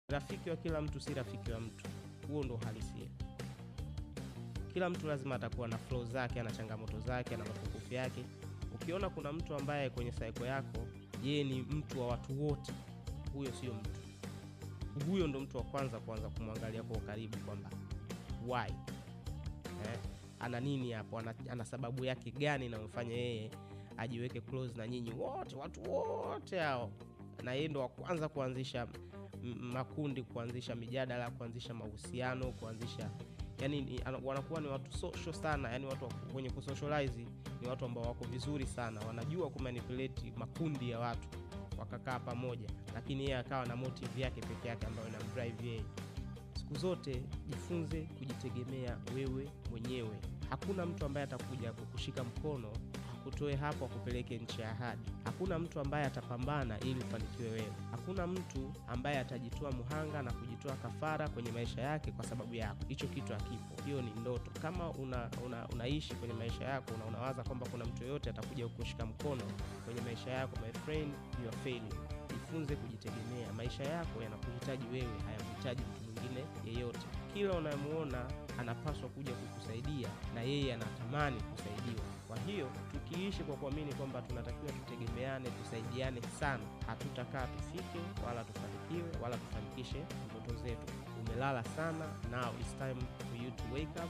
Rafiki wa kila mtu si rafiki wa mtu. Huo ndo uhalisia. Kila mtu lazima atakuwa na flow zake, ana changamoto zake, ana mapungufu yake. Ukiona kuna mtu ambaye kwenye cycle yako yeye ni mtu wa watu wote, huyo sio mtu. Huyo ndo mtu wa kwanza kuanza kumwangalia kwa karibu kwamba why? Ana nini hapo? Ana sababu yake gani inamfanya yeye ajiweke close na nyinyi wote, watu wote hao? Na yeye ndo wa kwanza kuanzisha makundi, kuanzisha mijadala, kuanzisha mahusiano, kuanzisha, yani wanakuwa ni watu social sana, yani watu wenye kusocialize ni watu ambao wako vizuri sana, wanajua kumanipulate makundi ya watu wakakaa pamoja, lakini yeye akawa na motive yake peke yake ambayo inamdrive yeye. Siku zote jifunze kujitegemea wewe mwenyewe. Hakuna mtu ambaye atakuja kukushika mkono kutoe hapo akupeleke nchi ya ahadi. Hakuna mtu ambaye atapambana ili ufanikiwe wewe. Hakuna mtu ambaye atajitoa muhanga na kujitoa kafara kwenye maisha yake kwa sababu yako. Hicho kitu hakipo. Hiyo ni ndoto. Kama unaishi kwenye maisha yako unawaza kwamba kuna mtu yote atakuja kukushika mkono kwenye maisha yako, my friend, you are failing. Jifunze kujitegemea. Maisha yako yanakuhitaji wewe, hayamhitaji mtu mwingine yeyote. Kila unayemuona anapaswa kuja kukusaidia na yeye anatamani kusaidiwa. Kwa hiyo tukiishi kwa kuamini kwamba tunatakiwa tutegemeane, tusaidiane sana, hatutakaa tufike wala tufanikiwe wala tufanikishe ndoto zetu. Umelala sana, now it's time for you to wake up.